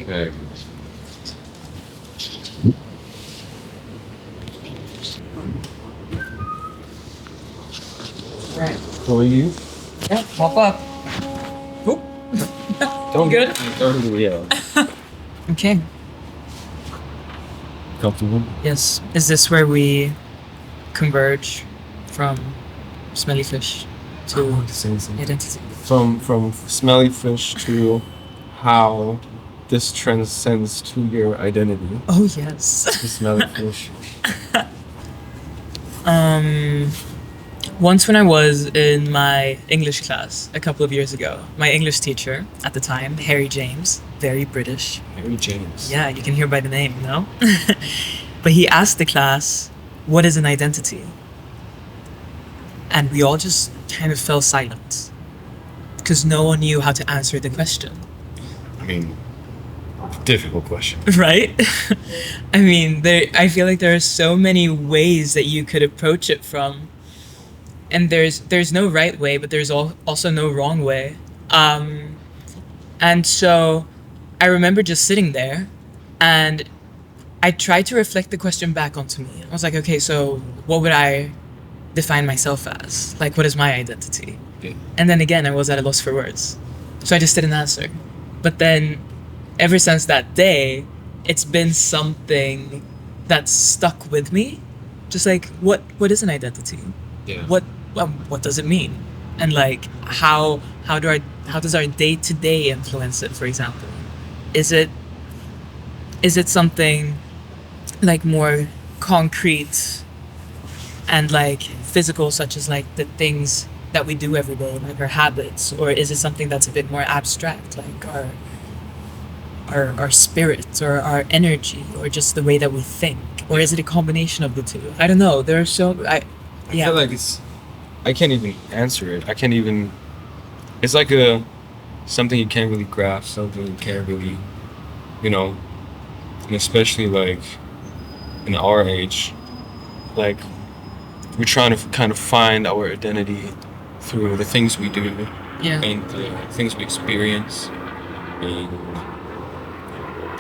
Okay. Right. How are you? Yeah, pop up. Oop. Don't Good? Don't do yeah. Okay. Comfortable? Yes. Is this where we converge from smelly fish to identity? From smelly fish to how this transcends to your identity. Oh, yes. The smelly fish. Once when I was in my English class a couple of years ago, my English teacher at the time, Harry James, very British. Mary James. Yeah, you can hear by the name, no? But he asked the class, what is an identity? And we all just kind of fell silent because no one knew how to answer the question. I mean, difficult question. Right? I mean, I feel like there are so many ways that you could approach it from. And there's no right way, but there's also no wrong way. And so I remember just sitting there and I tried to reflect the question back onto me. I was like, okay, so what would I define myself as? Like, what is my identity? Okay. And then again, I was at a loss for words. So I just didn't answer. But then ever since that day, it's been something that's stuck with me. Just like, what is an identity? Yeah. What does it mean? And like, how does our day-to-day influence it, for example? Is it something like more concrete and like physical, such as like the things that we do every day, like our habits, or is it something that's a bit more abstract, like our spirit or our energy, or just the way that we think, or is it a combination of the two? I don't know. There are I feel like I can't even answer it. It's like something you can't really grasp, something you can't really, and especially like in our age, like we're trying to kind of find our identity through the things we do Yeah. and the things we experience. And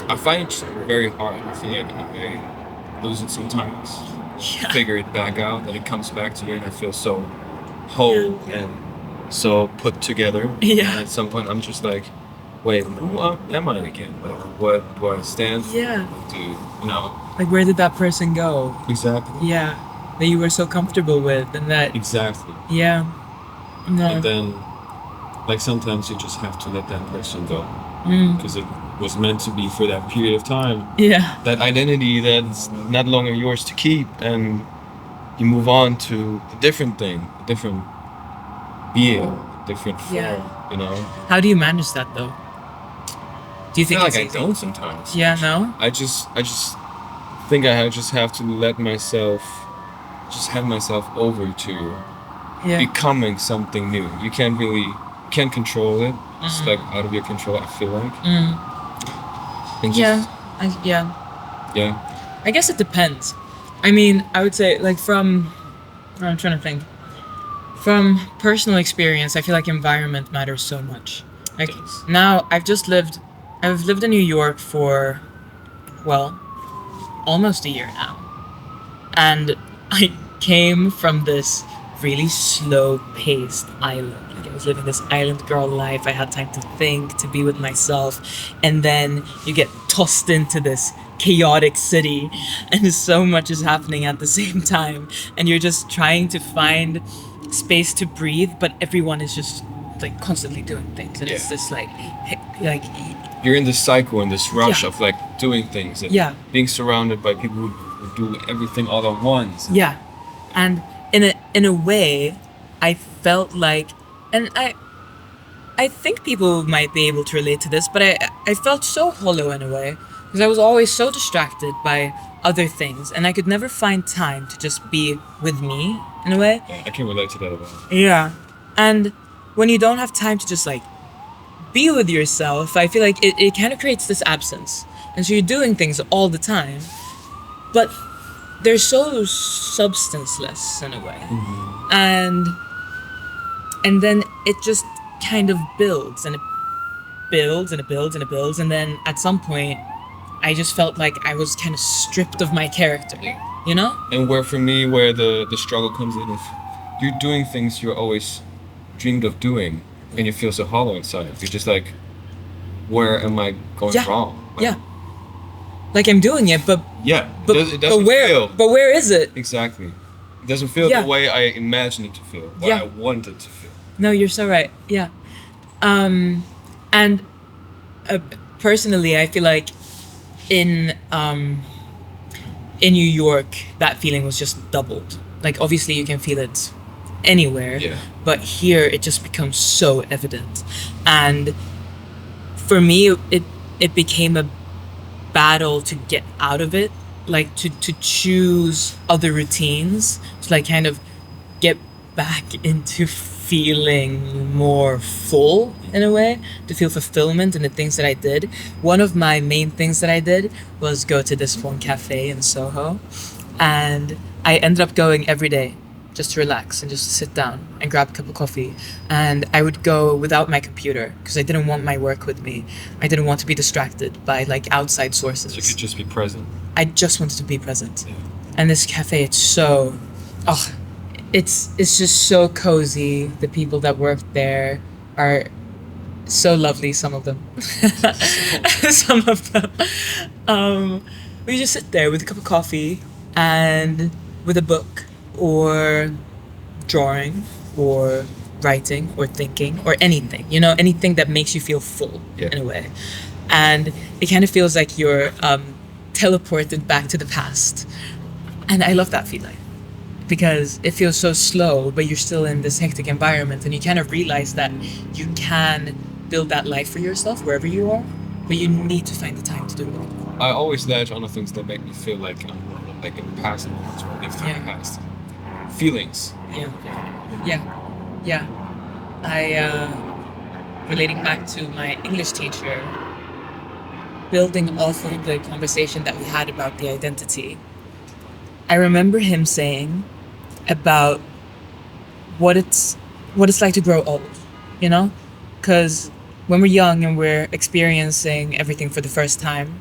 I find it very hard. I feel like I lose it sometimes. Yeah. Figure it back out, that it comes back to you, and I feel so whole and so put together. Yeah. And at some point, I'm just like, wait, who am I again? Like, what do I stand for? Yeah. To, Like, where did that person go? Exactly. Yeah. That you were so comfortable with, and that. Exactly. Yeah. No. And then, like, sometimes you just have to let that person go. Because it was meant to be for that period of time. Yeah. That identity that's not longer yours to keep, and you move on to a different thing, a different being, a different form, Yeah. How do you manage that, though? Do you think I feel it's like I easy? don't sometimes. Yeah, no? I just think I just have to let myself, just hand myself over to Yeah. becoming something new. You can't control it. It's like out of your control, I feel like. And just, yeah. I guess it depends. I mean, I would say, like, I'm trying to think. From personal experience, I feel like environment matters so much. Like, Yes. now, I've lived in New York for, well, almost a year now. And I came from this really slow-paced island. Like, I was living this island girl life. I had time to think, to be with myself. And then you get tossed into this chaotic city, and so much is happening at the same time. And you're just trying to find space to breathe, but everyone is just like constantly doing things. And it's this like You're in this cycle, in this rush Yeah. of like doing things and Yeah. being surrounded by people who do everything all at once. Yeah. And in a way, I felt like, and I think people might be able to relate to this, but I felt so hollow in a way because I was always so distracted by other things, and I could never find time to just be with me in a way. Yeah, I can relate to that a lot. Yeah. And when you don't have time to just like be with yourself, I feel like it kind of creates this absence. And so you're doing things all the time, but they're so substanceless in a way. And then it just kind of builds, and builds and it builds and it builds, and then at some point I just felt like I was kind of stripped of my character, you know? And where for me, where the struggle comes in, if you're doing things you're always dreamed of doing, and you feel so hollow inside, you're just like, where am I going Yeah. wrong? Like, Yeah. Like I'm doing it, but Yeah. but It doesn't where feel but where is it? exactly. It doesn't feel Yeah. the way I imagined it to feel. What Yeah. I want it to feel. No, you're so right. Yeah. And personally, I feel like in New York, that feeling was just doubled. Like obviously you can feel it anywhere, Yeah. but here it just becomes so evident. And for me, it became a battle to get out of it, like to choose other routines, to like kind of get back into feeling more full in a way, to feel fulfillment in the things that I did. One of my main things that I did was go to this one cafe in Soho, and I ended up going every day just to relax and just to sit down and grab a cup of coffee. And I would go without my computer because I didn't want my work with me. I didn't want to be distracted by like outside sources. So you could just be present. I just wanted to be present. Yeah. And this cafe, it's so, it's just so cozy. The people that work there are so lovely. Some of them, some of them. We just sit there with a cup of coffee and with a book or drawing or writing or thinking or anything. You know, anything that makes you feel full in a way. And it kind of feels like you're teleported back to the past. And I love that feeling because it feels so slow, but you're still in this hectic environment and you kind of realize that you can build that life for yourself wherever you are, but you need to find the time to do it. I always latch on to things that make me feel like I'm like in the past moments or lived in the past. Feelings. Yeah. Relating back to my English teacher, building off of the conversation that we had about the identity, I remember him saying about what it's like to grow old, you know? Because when we're young and we're experiencing everything for the first time,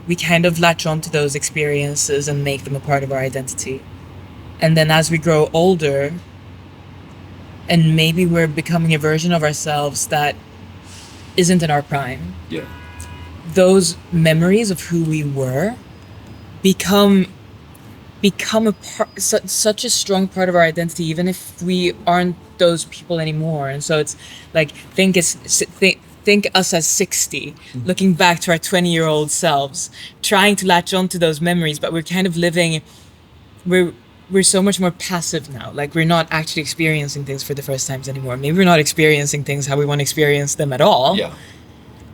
we kind of latch onto those experiences and make them a part of our identity. And then as we grow older, and maybe we're becoming a version of ourselves that isn't in our prime, those memories of who we were become a part, such a strong part of our identity, even if we aren't those people anymore. And so it's like think us as 60, looking back to our 20-year-old selves, trying to latch onto those memories, but we're kind of living. We're so much more passive now. Like we're not actually experiencing things for the first times anymore. Maybe we're not experiencing things how we want to experience them at all. Yeah.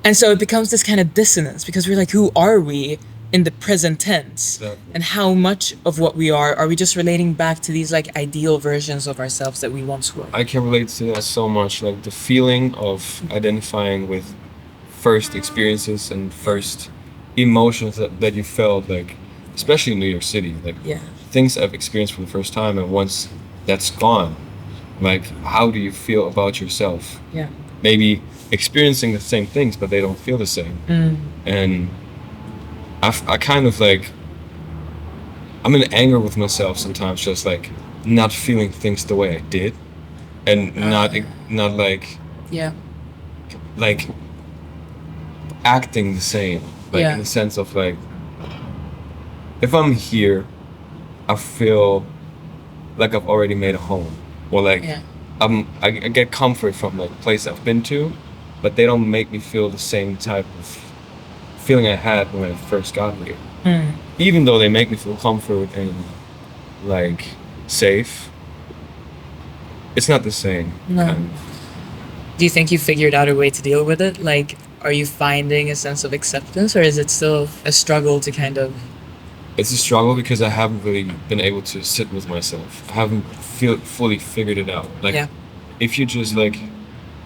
And so it becomes this kind of dissonance because we're like, who are we in the present tense? Exactly. And how much of what we are we just relating back to these like ideal versions of ourselves that we once were? I can relate to that so much. Like the feeling of identifying with first experiences and first emotions that you felt, like especially in New York City, like things I've experienced for the first time, and once that's gone, like how do you feel about yourself? Yeah. Maybe experiencing the same things, but they don't feel the same. And I kind of like, I'm in anger with myself sometimes, just like not feeling things the way I did, and not like like acting the same, like in the sense of like, if I'm here, I feel like I've already made a home, or like I get comfort from like place I've been to, but they don't make me feel the same type of feeling I had when I first got here. Even though they make me feel comfort and like safe, it's not the same. No. Do you think you figured out a way to deal with it? Like, are you finding a sense of acceptance, or is it still a struggle to kind of? It's a struggle because I haven't really been able to sit with myself. I haven't fully figured it out. Like, if you just like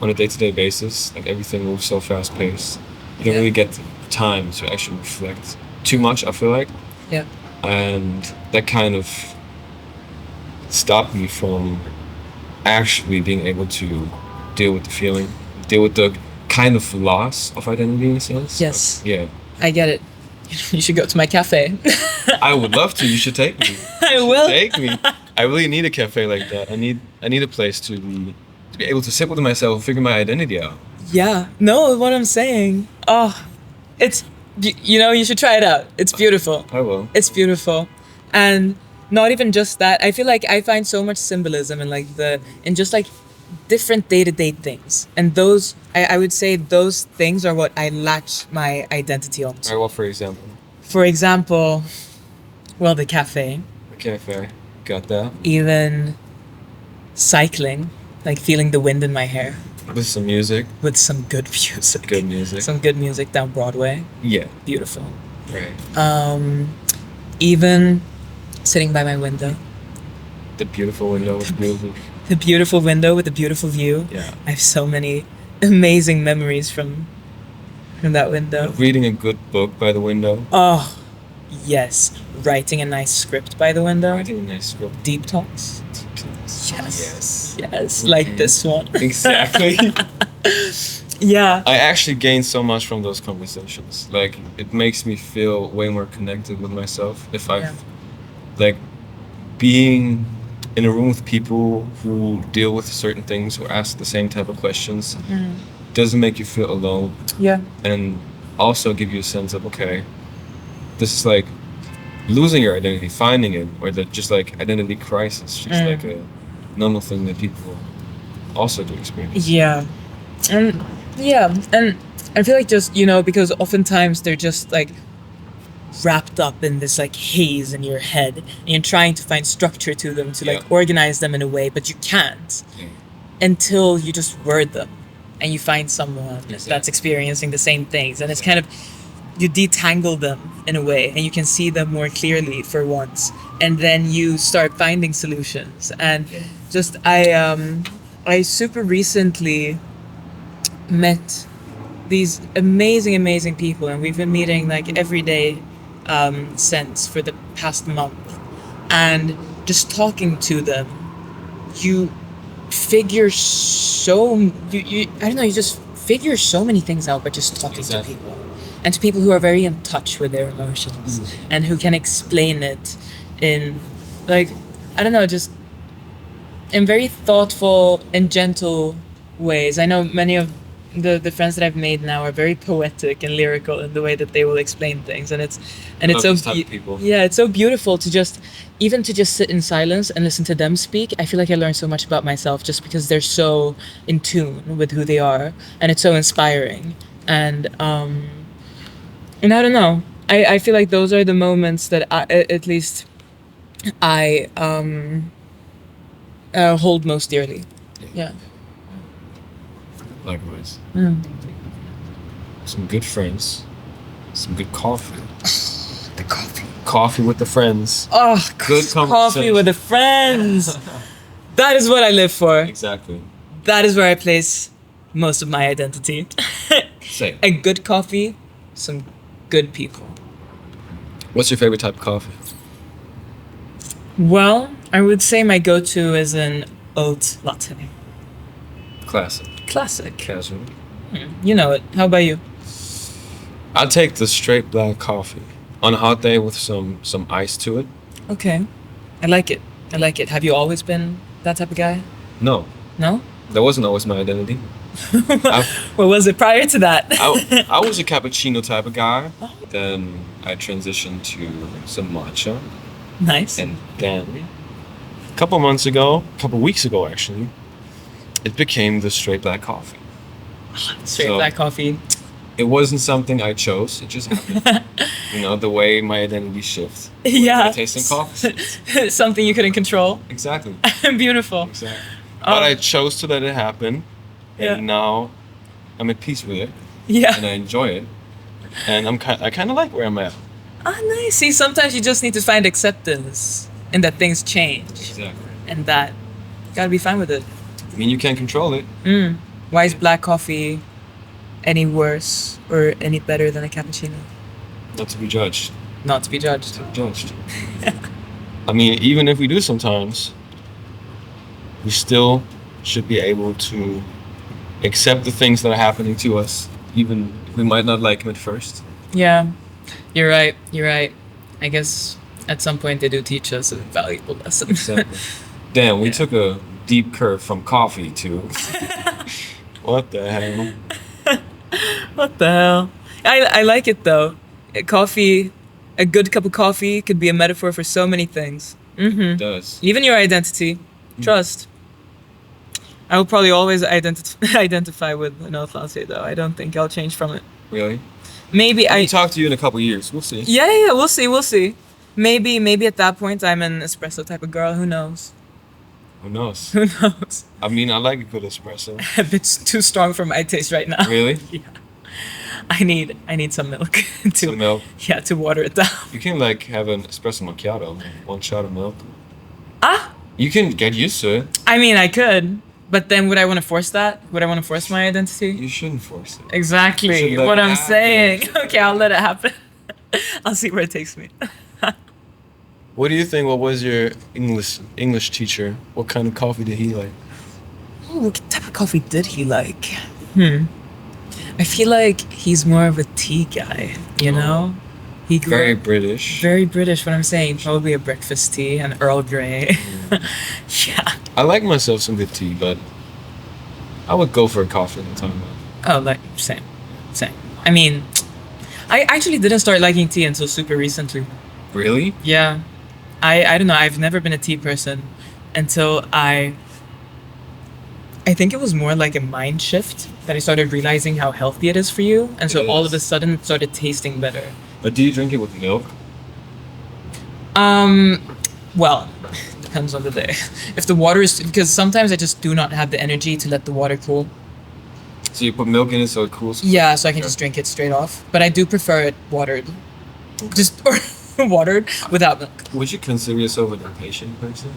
on a day-to-day basis, like everything moves so fast-paced, you don't really get time to actually reflect too much, I feel like. Yeah. And that kind of stopped me from actually being able to deal with the feeling, deal with the kind of loss of identity in a sense. Yes. Yeah. I get it. You should go to my cafe. I would love to. You should take me. I will. Take me. I really need a cafe like that. I need a place to be able to sit with myself and figure my identity out. Yeah. No, what I'm saying. Oh, it's, you should try it out. It's beautiful. I will. It's beautiful. And not even just that. I feel like I find so much symbolism in in just like different day-to-day things. And those, I would say those things are what I latch my identity onto. Alright, well, for example? For example, well, the cafe. The cafe. Got that. Even cycling, like feeling the wind in my hair. With some music. With some good music. Good music. Some good music down Broadway. Yeah. Beautiful. Right. Even sitting by my window. The beautiful window with music. The beautiful window with the beautiful view. Yeah. I have so many amazing memories from that window. Reading a good book by the window. Oh, yes. Writing a nice script by the window. Writing a nice script. Deep talks. Yes. Yes, like this one. Exactly. Yeah. I actually gain so much from those conversations. Like, it makes me feel way more connected with myself. If like, being in a room with people who deal with certain things or ask the same type of questions doesn't make you feel alone. Yeah. And also give you a sense of, okay, this is like losing your identity, finding it, or just like identity crisis, just like a normal thing that people also do experience. Yeah. And I feel like just, because oftentimes they're just like wrapped up in this like haze in your head, and you're trying to find structure to them to like organize them in a way, but you can't until you just word them and you find someone that's experiencing the same things, and it's kind of, you detangle them in a way and you can see them more clearly for once, and then you start finding solutions. And just I super recently met these amazing people, and we've been meeting like every day since for the past month, and just talking to them, you figure you just figure so many things out by just talking to people, and to people who are very in touch with their emotions and who can explain it in like, I don't know, just in very thoughtful and gentle ways. I know many of the friends that I've made now are very poetic and lyrical in the way that they will explain things, and it's so it's so beautiful to just sit in silence and listen to them speak. I feel like I learn so much about myself just because they're so in tune with who they are, and it's so inspiring. And I don't know, I feel like those are the moments that I hold most dearly. Yeah. Likewise. Some good friends, some good coffee. The coffee. Coffee with the friends. Oh, good coffee with the friends. That is what I live for. Exactly. That is where I place most of my identity. Same. A good coffee, some good people. What's your favorite type of coffee? Well, I would say my go-to is an oat latte. Classic. Casual. You know it. How about you? I'd take the straight black coffee on a hot day with some ice to it. Okay. I like it. Have you always been that type of guy? No. No? That wasn't always my identity. What was it prior to that? I was a cappuccino type of guy. Then I transitioned to some matcha. Nice. And then a couple weeks ago actually, it became the straight black coffee. Black coffee. It wasn't something I chose. It just happened. The way my identity shifts. Yeah. Tasting coffee. Something you couldn't control. Exactly. Beautiful. Exactly. But I chose to let it happen. And now I'm at peace with it. Yeah. And I enjoy it. And I kind of like where I'm at. Nice. See, sometimes you just need to find acceptance in that things change. Exactly. And that you gotta be fine with it. I mean, you can't control it. Why is black coffee any worse or any better than a cappuccino? Not to be judged. Not to be judged. I mean, even if we do sometimes, we still should be able to accept the things that are happening to us, even if we might not like them at first. Yeah, you're right. You're right. I guess at some point they do teach us a valuable lesson. Exactly. Damn, we Yeah. took a deep curve from coffee to what the hell? What the hell? I like it though. Coffee, a good cup of coffee could be a metaphor for so many things. It does. Even your identity. Trust. I will probably always identify with an oat latte though. I don't think I'll change from it. Really? Maybe I I. can talk to you in a couple years. We'll see. Yeah. We'll see. We'll see. Maybe at that point I'm an espresso type of girl. Who knows? Who knows? Who knows? I mean, I like a good espresso. A bit too strong for my taste right now. Really? Yeah. I need some milk to Some milk. yeah, to water it down. You can like have an espresso macchiato, 1 shot of milk. Ah, You can get used to it. I mean I could, but then would I want to force that? Would I want to force my identity? You shouldn't force it. Exactly should let what it I'm happen. saying. Okay, I'll let it happen. I'll see where it takes me. What do you think? What was your English teacher? What kind of coffee did he like? Ooh, what type of coffee did he like? I feel like he's more of a tea guy, you know? He grew Very up British. very British, what I'm saying. Probably a breakfast tea and Earl Grey. Yeah. I like myself some good tea, but I would go for a coffee all the time. Oh, like, same. I mean, I actually didn't start liking tea until super recently. Really? Yeah. I don't know, I've never been a tea person until I think it was more like a mind shift that I started realizing how healthy it is for you, and so It all is. of a sudden it started tasting better. But do you drink it with milk? Well, depends on the day. If the water is, because sometimes I just do not have the energy to let the water cool. So you put milk in it so it cools? Yeah, so I can just drink it straight off. But I do prefer it watered. Just or watered without milk. Would you consider yourself an impatient person?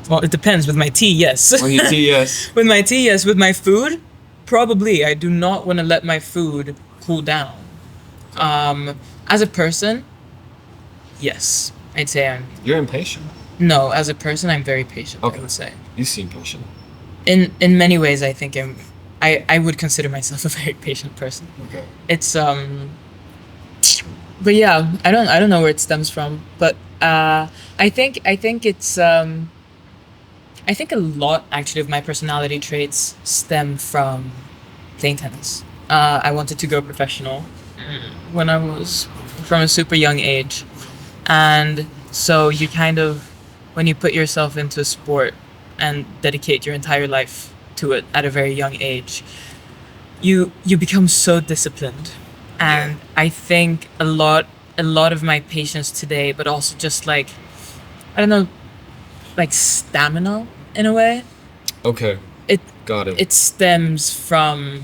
Well, it depends. With my tea, yes. On your tea, yes. With my tea, yes. With my food, probably. I do not want to let my food cool down. As a person, yes. I'd say I'm. You're impatient. No, as a person, I'm very patient. Okay. I would say. You seem patient. In many ways, I think I would consider myself a very patient person. Okay. It's But yeah, I don't know where it stems from, but I think it's I think a lot actually of my personality traits stem from playing tennis. I wanted to go professional when I was from a super young age, and so you kind of, when you put yourself into a sport and dedicate your entire life to it at a very young age, you become so disciplined. And I think a lot of my patience today, but also just like, I don't know, like stamina in a way, Okay. it Got it. it stems from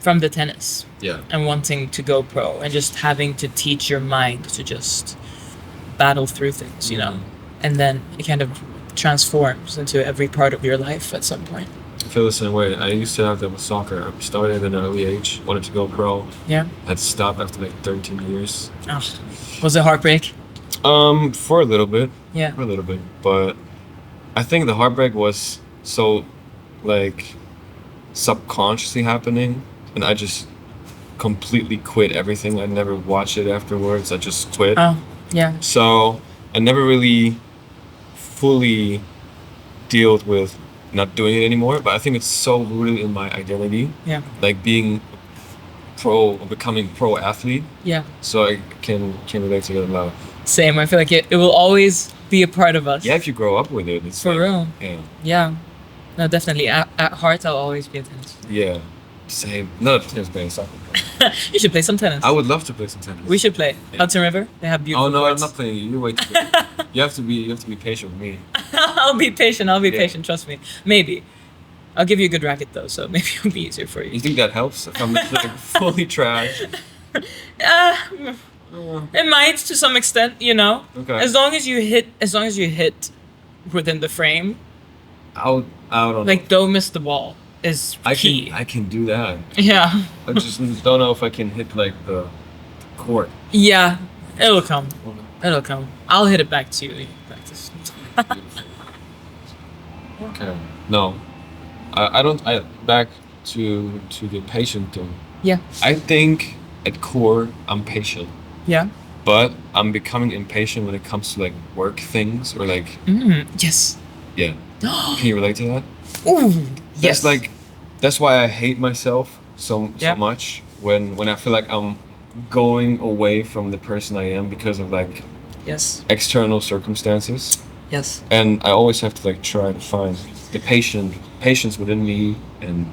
the tennis Yeah. and wanting to go pro and just having to teach your mind to just battle through things, you know, and then it kind of transforms into every part of your life at some point. I feel the same way. I used to have that with soccer. I started at an early age, wanted to go pro. Yeah. Had to stop after like 13 years. Oh. Was it heartbreak? For a little bit. Yeah. For a little bit. But I think the heartbreak was so like subconsciously happening, and I just completely quit everything. I never watched it afterwards. I just quit. Oh, yeah. So I never really fully dealt with not doing it anymore, but I think it's so rooted in my identity, Yeah. like being pro or becoming pro athlete. Yeah. So I can relate to it a lot. Same. I feel like it will always be a part of us. Yeah, if you grow up with it, it's For like, real. Yeah, Yeah. No, definitely. At heart, I'll always be a tennis. yeah, same. Not a tennis player, soccer player. You should play some tennis. I would love to play some tennis. We should play Yeah. Hudson River. They have beautiful Oh no, courts. I'm not playing you. You're way too good. You have to be patient with me. I'll be patient. I'll be Yeah. patient. Trust me. Maybe. I'll give you a good racket though, so maybe it'll be easier for You you. think that helps? If I'm like fully trash. It might to some extent, you know. Okay. As long as you hit within the frame, I don't know. like don't miss the ball is key. I can do that. Yeah. I just don't know if I can hit like the court. Yeah. It'll come. It'll come. I'll hit it back to you. You practice. Okay. No. I don't. I back to the patient thing. Yeah. I think at core I'm patient, Yeah. but I'm becoming impatient when it comes to like work things or like Yes. yeah. Can you relate to that? Ooh. That's Yes. like that's why I hate myself so Yeah. much when I feel like I'm going away from the person I am because of like Yes. external circumstances. Yes. And I always have to like try to find the patience within me, and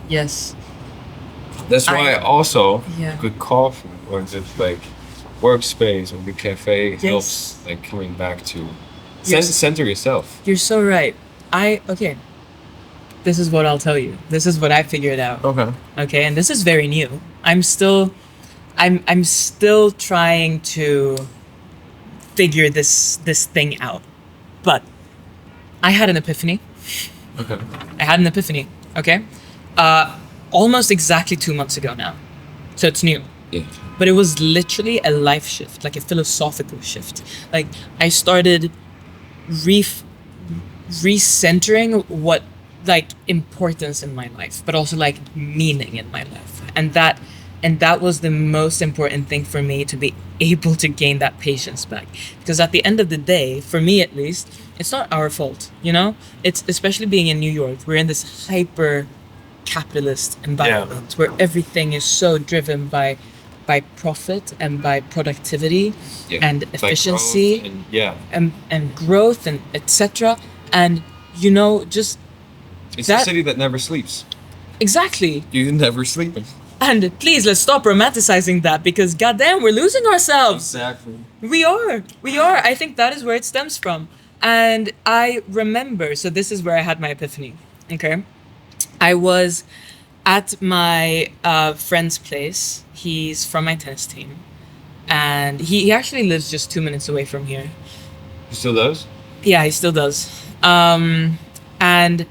Yes. that's why also Yeah. good coffee or just like workspace or good cafe Yes. helps like coming back to Yes. center yourself. You're so right. Okay. This is what I'll tell you. This is what I figured out. Okay. Okay, and this is very new. I'm still trying to figure this thing out. But I had an epiphany. Okay. I had an epiphany. Okay, almost exactly 2 months ago now, so it's new. Yeah. But it was literally a life shift, like a philosophical shift. Like I started recentering what like importance in my life, but also like meaning in my life, and that was the most important thing for me, to be able to gain that patience back. Because at the end of the day, for me at least, it's not our fault, you know. It's especially being in New York, we're in this hyper capitalist environment where everything is so driven by profit and by productivity and Like efficiency growth and, yeah. and growth and etc. And you know, just It's that a city that never sleeps. exactly. You never sleeping. And please, let's stop romanticizing that, because goddamn, we're losing ourselves. Exactly. We are. I think that is where it stems from. And I remember, so this is where I had my epiphany. Okay, I was at my friend's place. He's from my tennis team, and he actually lives just 2 minutes away from here. He still does? Yeah, he still does. And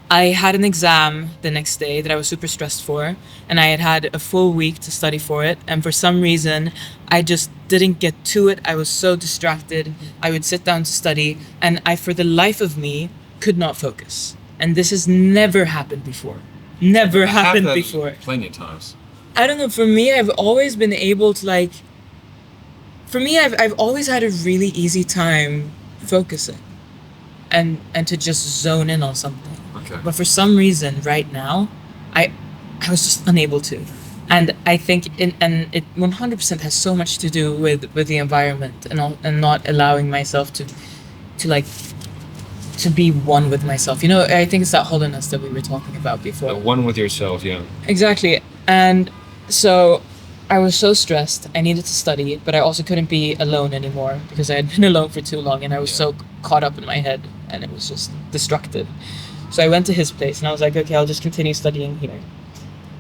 I had an exam the next day that I was super stressed for, and I had a full week to study for it. And for some reason, I just didn't get to it. I was so distracted. I would sit down to study, and I, for the life of me, could not focus. And this has never happened before. Never happened before. Plenty of times. I don't know. For me, I've always been able to like. For me, I've always had a really easy time focusing, and to just zone in on something. Okay. But for some reason, right now, I was just unable to, and I think and it 100% has so much to do with the environment and not allowing myself to like to be one with myself. You know, I think it's that hollowness that we were talking about before. One with yourself, yeah. Exactly. And so I was so stressed. I needed to study, but I also couldn't be alone anymore because I had been alone for too long, and I was so caught up in my head, and it was just destructive. So I went to his place, and I was like, okay, I'll just continue studying here.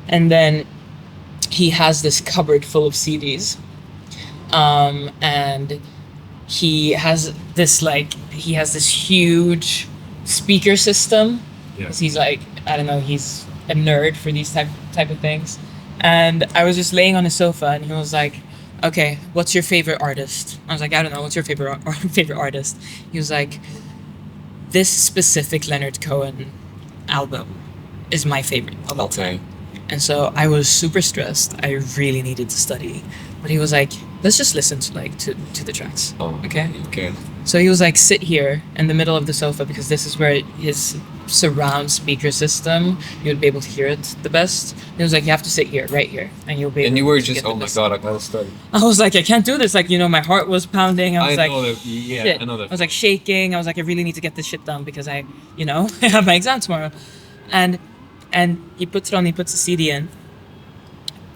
And then he has this cupboard full of CDs. And he has this huge speaker system. Yeah. He's like, I don't know, he's a nerd for these type of things. And I was just laying on the sofa, and he was like, okay, what's your favorite artist? I was like, I don't know, what's your favorite artist? He was like, this specific Leonard Cohen album is my favorite of all time. And so I was super stressed. I really needed to study. But he was like, let's just listen to the tracks. Oh, okay? Okay. So he was like, sit here in the middle of the sofa, because this is where his surround speaker system, you would be able to hear it the best. And he was like, you have to sit here, right here, and you'll be able to. And you were to just, get the oh my best. god, I gotta study. I was like, I can't do this. Like, you know, my heart was pounding. I was like, know that, yeah, shit. I know that. I was like shaking. I was like, I really need to get this shit done because I have my exam tomorrow. And he puts the CD in,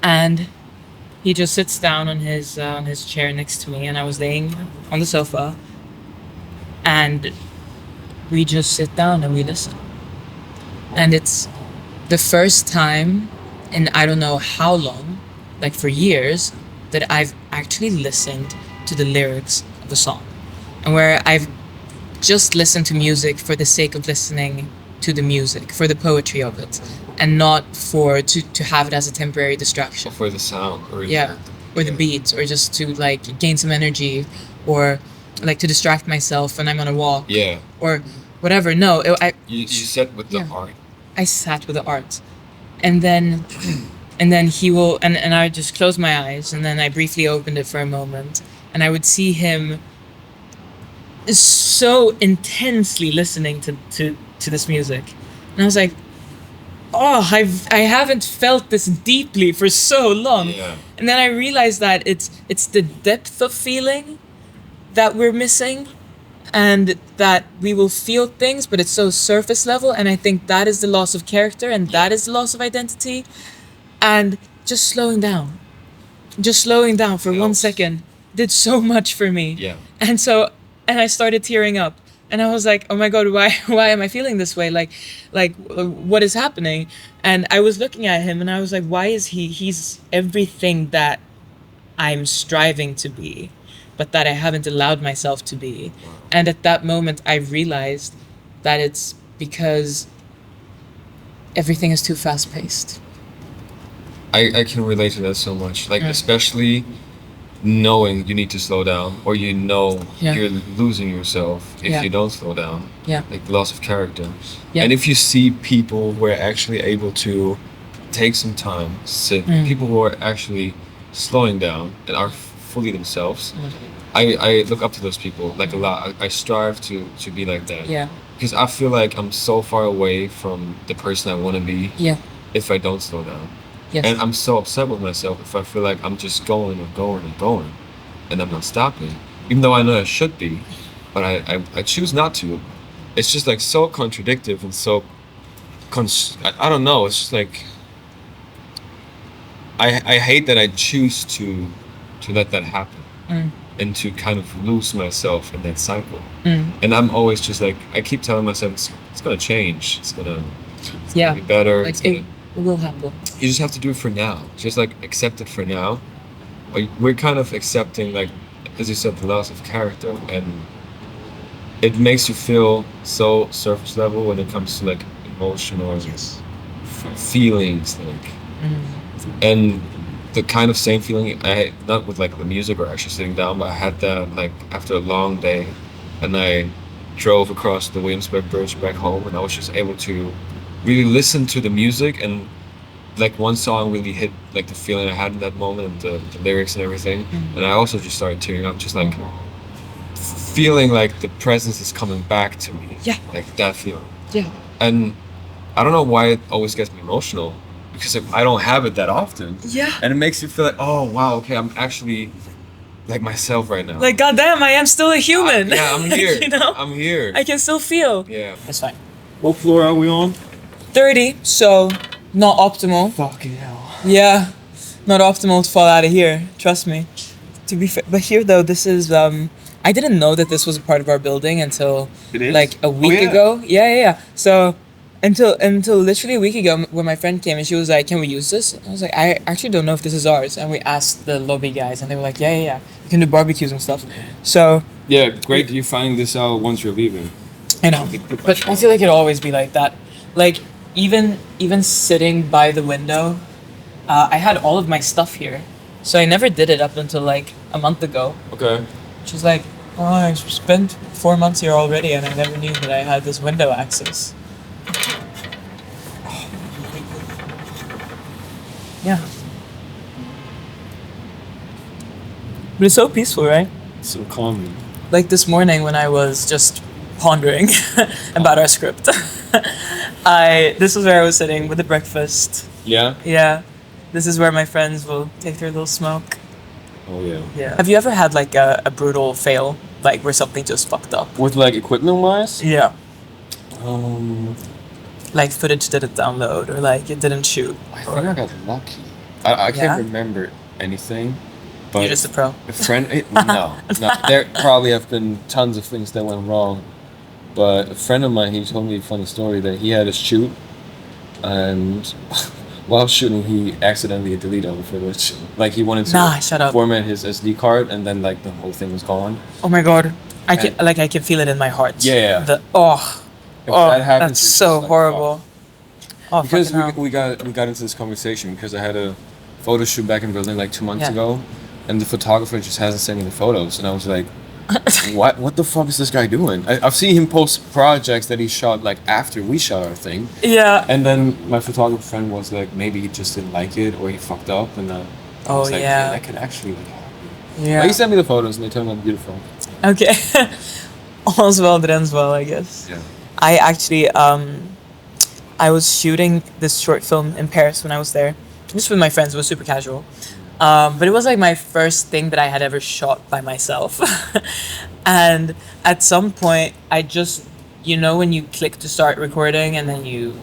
and he just sits down on his chair next to me, and I was laying on the sofa, and we just sit down and we listen. And it's the first time in I don't know how long, like for years, that I've actually listened to the lyrics of a song, and where I've just listened to music for the sake of listening to the music, for the poetry of it, and not to have it as a temporary distraction. Or for the sound, or or the beats, or just to like gain some energy, or like to distract myself when I'm on a walk. Yeah. Or whatever. No, You said with the heart. I sat with the art, and then he will, and I just close my eyes, and then I briefly opened it for a moment, and I would see him so intensely listening to this music, and I was like, oh, I haven't felt this deeply for so long. Yeah. And then I realized that it's the depth of feeling that we're missing, and that we will feel things, but it's so surface level, and I think that is the loss of character, and that is the loss of identity. And just slowing down for 1 second did so much for me. Yeah. And I started tearing up, and I was like, oh my god, why am I feeling this way, like what is happening? And I was looking at him, and I was like, why is he's everything that I'm striving to be, but that I haven't allowed myself to be. And at that moment I realized that it's because everything is too fast paced. I can relate to that so much. Like, especially knowing you need to slow down, or you're losing yourself if you don't slow down. Yeah. Like loss of character. Yeah. And if you see people who are actually able to take some time, sit, people who are actually slowing down and are fully themselves, I look up to those people like a lot. I strive to be like that. Yeah. Because I feel like I'm so far away from the person I want to be. Yeah. If I don't slow down. Yes. And I'm so upset with myself if I feel like I'm just going and going and going, and I'm not stopping, even though I know I should be, but I choose not to. It's just like so contradictive and so I don't know. It's just like I hate that I choose to let that happen and to kind of lose myself in that cycle. And I'm always just like, I keep telling myself it's gonna change. It's gonna be better. Like it will happen. You just have to do it for now. Just like accept it for now. Like, we're kind of accepting, like, as you said, the loss of character, and it makes you feel so surface level when it comes to like emotional feelings, like, and the kind of same feeling I had, not with like the music or actually sitting down, but I had that like after a long day, and I drove across the Williamsburg Bridge back home, and I was just able to really listen to the music, and like one song really hit like the feeling I had in that moment, and the lyrics and everything, and I also just started tearing up, just like feeling like the presence is coming back to me. Yeah. Like that feeling. Yeah. And I don't know why it always gets me emotional, because I don't have it that often. Yeah. And it makes you feel like, oh wow, okay, I'm actually like myself right now. Like, goddamn, I am still a human. Yeah, I'm here. You know? I'm here. I can still feel. Yeah. That's fine. What floor are we on? 30, so not optimal. Fucking hell. Yeah, not optimal to fall out of here. Trust me. To be fair, but here though, this is I didn't know that this was a part of our building until It is? like a week ago. Yeah. So until literally a week ago, when my friend came and she was like, "Can we use this?" I was like, "I actually don't know if this is ours." And we asked the lobby guys, and they were like, "Yeah. You can do barbecues and stuff." So Yeah, great that you're finding this out once you're leaving. I know, but I feel like it'll always be like that. Like even sitting by the window, I had all of my stuff here, so I never did it up until like a month ago. Okay. Which is like, oh, I spent 4 months here already, and I never knew that I had this window access. Yeah. But it's so peaceful, right? So calming. Like this morning when I was just pondering about our script. This is where I was sitting with the breakfast. Yeah. Yeah. This is where my friends will take their little smoke. Oh yeah. Yeah. Have you ever had like a brutal fail? Like where something just fucked up? With like equipment wise? Yeah. I Like footage didn't download, or like it didn't shoot. think I got lucky. I Yeah? can't remember anything. But You're just a pro. a friend no. There probably have been tons of things that went wrong. But a friend of mine, he told me a funny story that he had a shoot, and while shooting he accidentally deleted all the footage. Like he wanted to Shut up. format his SD card, and then like the whole thing was gone. Oh my god. I can feel it in my heart. Yeah. If Oh, that happens, that's you're so just like, horrible. Oh, Because fucking hell. we got into this conversation because I had a photo shoot back in Berlin like 2 months Yeah. ago, and the photographer just hasn't sent me the photos, and I was like, What the fuck is this guy doing? I've seen him post projects that he shot like after we shot our thing, Yeah. and then my photographer friend was like, maybe he just didn't like it or he fucked up, and I Oh, was like, yeah. that could actually like happen. Yeah. But he sent me the photos and they turned out beautiful. Okay. All's well that ends well, I guess. Yeah. I actually I was shooting this short film in Paris when I was there, just with my friends. It was super casual, but it was like my first thing that I had ever shot by myself. And at some point, I just, when you click to start recording and then you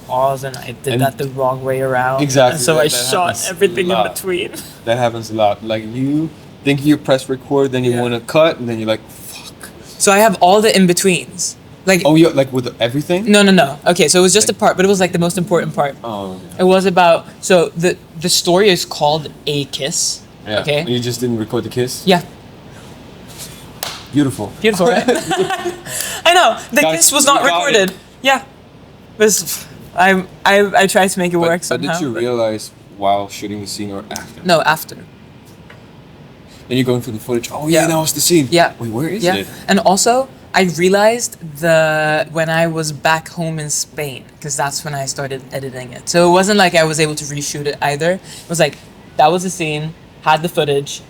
pause, and I did And- that the wrong way around. Exactly, And so that- I that shot happens everything a in lot. between. That happens a lot. Like you think you press record, then you Yeah. want to cut, and then you're like, fuck. So I have all the in betweens. Like Oh, yeah, like with everything. no. Okay, so it was just a part, but it was like the most important part. Oh. It was about, so the story is called A Kiss. Yeah. Okay. And you just didn't record the kiss. Yeah, Beautiful. beautiful, right? I know the Guys, kiss was not we got recorded. Yeah, I tried to make it work But somehow. did you realize while shooting the scene or after? No, after. Then you're going through the footage. Oh yeah, Yeah. that was the scene. Yeah. Wait, where is Yeah, it? and also I realized when I was back home in Spain, because that's when I started editing it. So it wasn't like I was able to reshoot it either. It was like that was the scene, had the footage,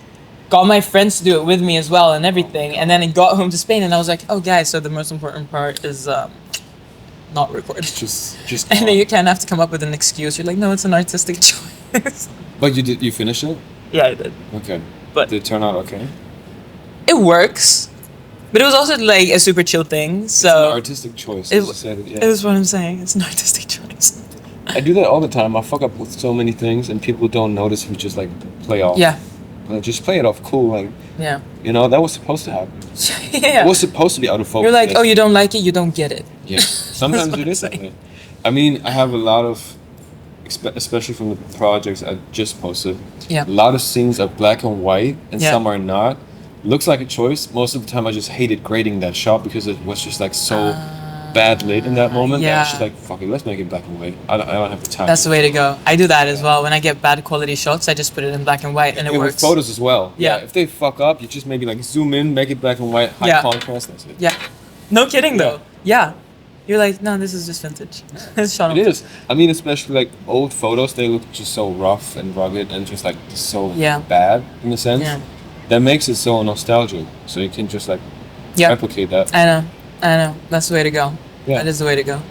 got my friends to do it with me as well and everything, and then it got home to Spain and I was like, oh guys, so the most important part is not recorded. Just. And then you kind of have to come up with an excuse. You're like, no, it's an artistic choice. But you finished it? Yeah, I did. Okay. But Did it turn out okay? it works. But it was also like a super chill thing. It's an So artistic choice. it, as you said it, yeah. it was what I'm saying. It's an artistic choice. I do that all the time. I fuck up with so many things, and people don't notice if you just like play off. Yeah. Just play it off cool. Like, Yeah. that was supposed to happen. Yeah. It was supposed to be out of focus. You're like, oh, you don't like it, you don't get it. Yeah. Sometimes what it I'm is that saying. way. I mean, I have a lot of, especially from the projects I just posted. Yeah. A lot of scenes are black and white, and Yeah. some are not. Looks like a choice. Most of the time, I just hated grading that shot because it was just like so bad lit in that moment. That I was yeah. just like, fuck it, let's make it black and white. I don't have the time. That's the way to go. I do that as well. When I get bad quality shots, I just put it in black and white and it Yeah, with works. photos as well. Yeah. If they fuck up, you just maybe like zoom in, make it black and white, high Yeah. contrast. That's it. Yeah. No kidding though. Yeah. You're like, no, this is just vintage. It's shot on It is. I mean, especially like old photos, they look just so rough and rugged and just like so Yeah. bad in a sense. Yeah. That makes it so nostalgic. So you can just like Yeah. replicate that. I know. That's the way to go. Yeah. That is the way to go.